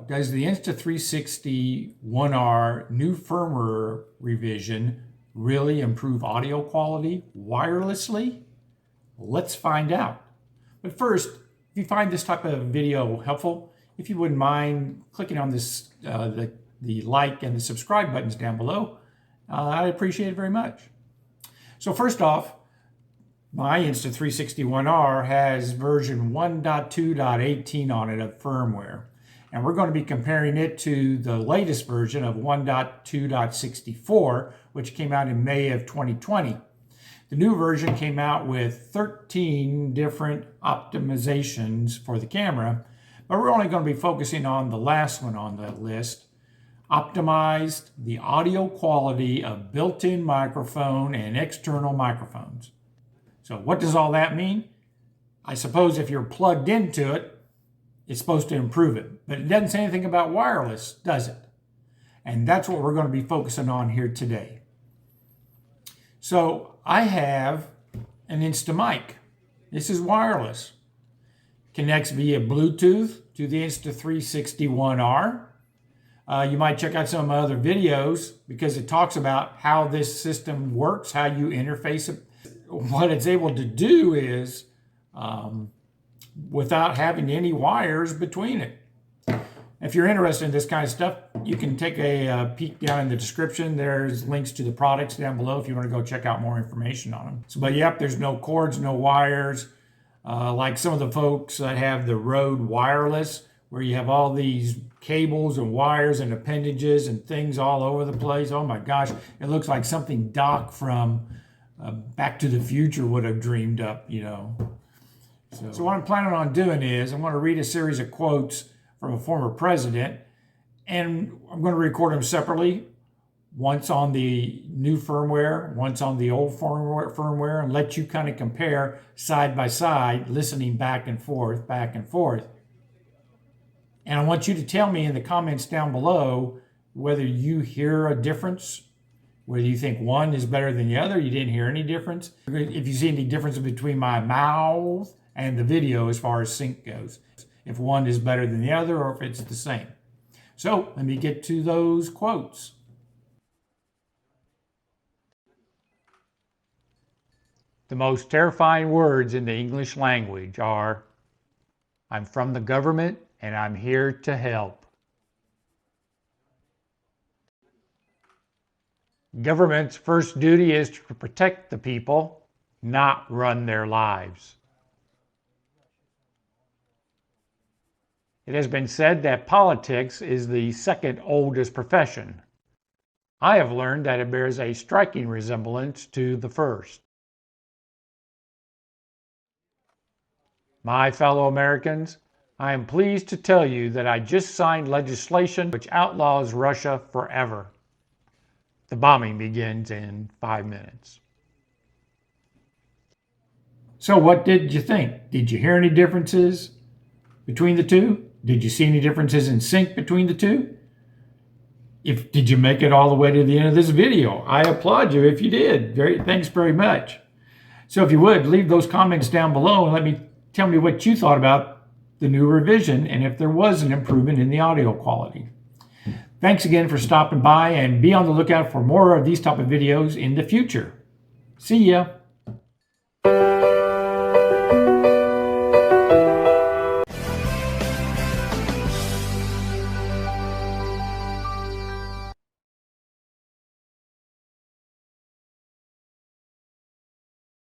So, does the Insta360 One R new firmware revision really improve audio quality wirelessly? Let's find out. But first, if you find this type of video helpful, if you wouldn't mind clicking on this, the like and the subscribe buttons down below, I'd appreciate it very much. So first off, my Insta360 One R has version 1.2.18 on it of firmware. And we're going to be comparing it to the latest version of 1.2.64, which came out in May of 2020. The new version came out with 13 different optimizations for the camera, but we're only going to be focusing on the last one on the list. Optimized the audio quality of built-in microphone and external microphones. So what does all that mean? I suppose if you're plugged into it, it's supposed to improve it, but it doesn't say anything about wireless, does it? And that's what we're going to be focusing on here today. So I have an InstaMic. This is wireless. Connects via Bluetooth to the Insta360 One R. You might check out some of my other videos because it talks about how this system works, how you interface it. What it's able to do is without having any wires between it. If you're interested in this kind of stuff, you can take a peek down in the description. There's links to the products down below if you want to go check out more information on them. So, but yep, there's no cords, no wires. Like some of the folks that have the Rode Wireless, where you have all these cables and wires and appendages and things all over the place. Oh my gosh, it looks like something Doc from Back to the Future would have dreamed up, you know. So what I'm planning on doing is I'm going to read a series of quotes from a former president, and I'm going to record them separately, once on the new firmware, once on the old firmware, and let you kind of compare side by side, listening back and forth, back and forth. And I want you to tell me in the comments down below whether you hear a difference, whether you think one is better than the other, you didn't hear any difference. If you see any difference between my mouth and the video as far as sync goes. If one is better than the other or if it's the same. So let me get to those quotes. The most terrifying words in the English language are, "I'm from the government and I'm here to help." Government's first duty is to protect the people, not run their lives. It has been said that politics is the second oldest profession. I have learned that it bears a striking resemblance to the first. My fellow Americans, I am pleased to tell you that I just signed legislation which outlaws Russia forever. The bombing begins in 5 minutes. So what did you think? Did you hear any differences between the two? Did you see any differences in sync between the two? Did you make it all the way to the end of this video? I applaud you if you did. Thanks very much. So if you would, leave those comments down below and tell me what you thought about the new revision and if there was an improvement in the audio quality. Thanks again for stopping by, and be on the lookout for more of these type of videos in the future. See ya.